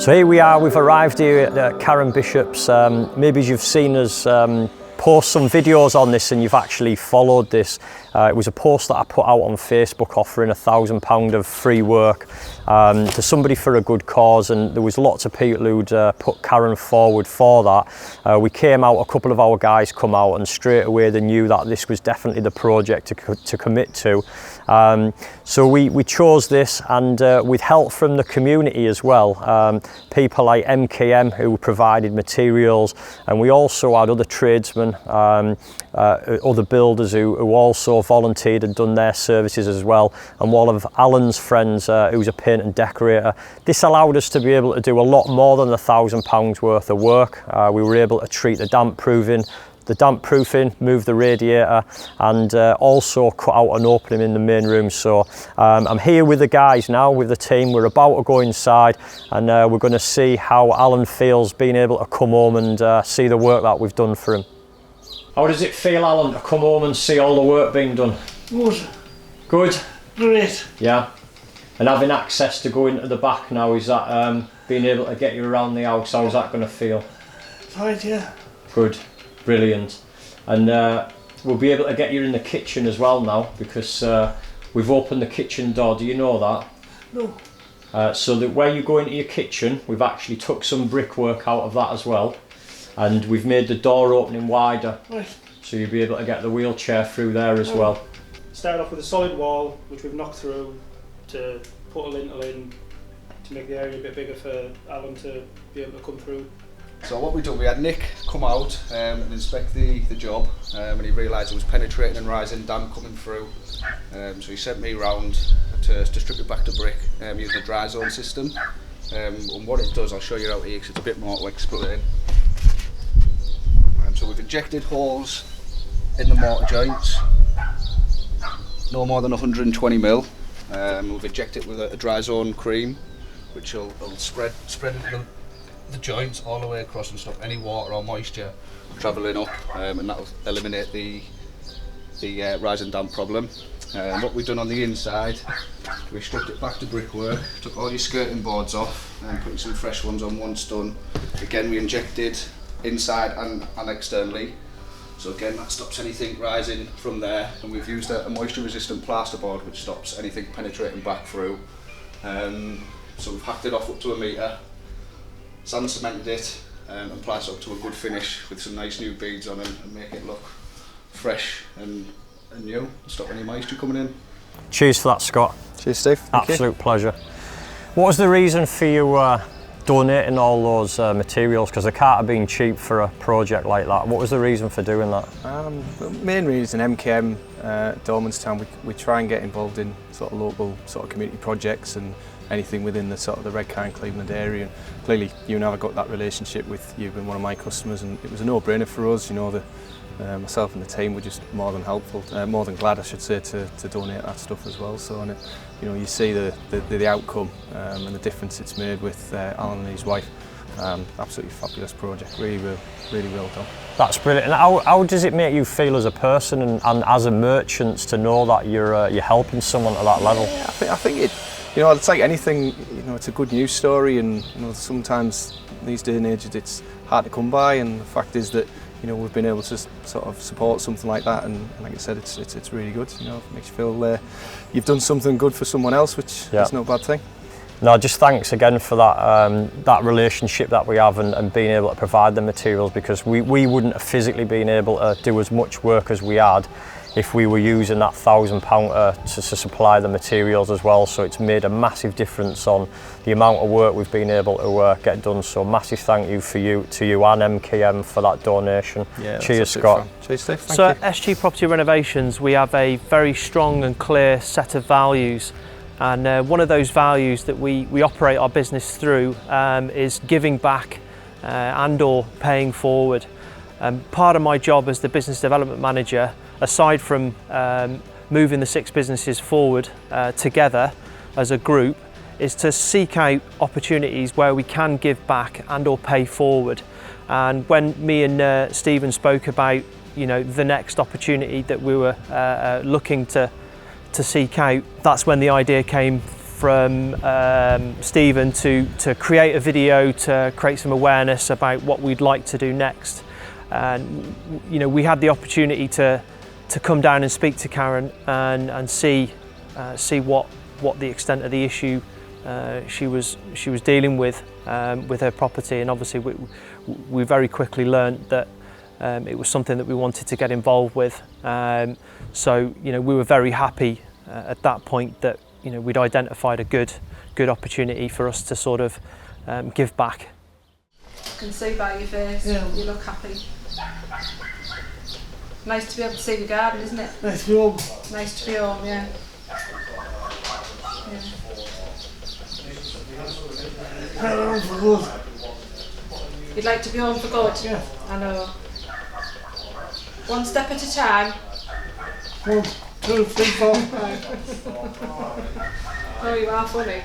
So here we are, we've arrived here at Karen Bishop's. Maybe you've seen us post some videos on this and you've actually followed this. It was a post that I put out on Facebook offering £1,000 of free work to somebody for a good cause, and there was lots of people who'd put Karen forward for that. We came out, a couple of our guys come out, and straight away they knew that this was definitely the project to commit to. So we chose this, and with help from the community as well, people like MKM who provided materials, and we also had other tradesmen, other builders who also volunteered and done their services as well, and one of Alan's friends who's a paint and decorator. This allowed us to be able to do a lot more than £1,000 worth of work. We were able to treat the damp proofing, move the radiator, and also cut out an opening in the main room. So I'm here with the guys now, with the team. We're about to go inside, and we're going to see how Alan feels being able to come home and see the work that we've done for him. How does it feel, Alan, to come home and see all the work being done? Good. Good? Great. Yeah. And having access to go into the back now, is that being able to get you around the house, how's that going to feel? Right, yeah. Good. Brilliant. And we'll be able to get you in the kitchen as well now, because we've opened the kitchen door. Do you know that? No. So that where you go into your kitchen, we've actually took some brickwork out of that as well, and we've made the door opening wider. Right. So you'll be able to get the wheelchair through there as well. Start off with a solid wall, which we've knocked through to put a lintel in to make the area a bit bigger for Alan to be able to come through. So what we done, we had Nick come out and inspect the job, and he realised it was penetrating and rising damp coming through. So he sent me round to strip it back to brick using a dry zone system. And what it does, I'll show you out here because it's a bit more to explain. So we've injected holes in the mortar joints, no more than 120 mil. We've injected it with a dry zone cream, which will spread the joints all the way across and stop any water or moisture travelling up, and that will eliminate the rising damp problem. What we've done on the inside, we stripped it back to brickwork, took all your skirting boards off and put some fresh ones on once done. Again, we injected inside and externally, so again that stops anything rising from there, and we've used a moisture resistant plasterboard which stops anything penetrating back through. So we've hacked it off up to 1 metre, sand cemented it, and plastered up to a good finish with some nice new beads on and make it look fresh and new, stop any moisture coming in. Cheers for that, Scott. Cheers, Steve. Absolute pleasure. What was the reason for you donating all those materials? Because they can't have been cheap for a project like that. What was the reason for doing that? The main reason, MKM, Dormanstown, we try and get involved in sort of local sort of community projects and anything within the sort of the Redcar and Cleveland area. And clearly, you and I have got that relationship with you, being one of my customers, and it was a no-brainer for us. You know, myself and the team were just more than helpful, more than glad, I should say, to donate that stuff as well. So, and it, you know, you see the outcome and the difference it's made with Alan and his wife. Absolutely fabulous project, really well done. That's brilliant. And how does it make you feel as a person and as a merchant to know that you're helping someone at that level? Yeah, I think it. You know, it's like anything. You know, it's a good news story, and you know, sometimes these days and ages it's hard to come by. And the fact is that, you know, we've been able to sort of support something like that, and like I said, it's really good. You know, it makes you feel you've done something good for someone else, which is no bad thing. No, just thanks again for that relationship that we have, and being able to provide the materials, because we wouldn't have physically been able to do as much work as we had if we were using that £1,000 to supply the materials as well. So it's made a massive difference on the amount of work we've been able to get done. So massive thank you to you and MKM for that donation. Yeah, cheers, Scott. Cheers, Steve. Thank you. At SG Property Renovations, we have a very strong and clear set of values. And one of those values that we operate our business through is giving back and or paying forward. Part of my job as the business development manager, aside from moving the 6 businesses forward together as a group, is to seek out opportunities where we can give back and or pay forward. And when me and Stephen spoke about, you know, the next opportunity that we were looking to seek out, that's when the idea came from Stephen to create a video to create some awareness about what we'd like to do next. And you know, we had the opportunity to come down and speak to Karen and see what the extent of the issue she was dealing with her property, and obviously we very quickly learned that it was something that we wanted to get involved with. So you know, we were very happy at that point that, you know, we'd identified a good opportunity for us to sort of give back. I can see by your face, you look happy. Nice to be able to see the garden, isn't it? Nice to be home. Nice to be home, yeah. Home for good. You'd like to be home for good? Yeah. I know. One step at a time. 1, 2, 3, 4. Oh, you are funny.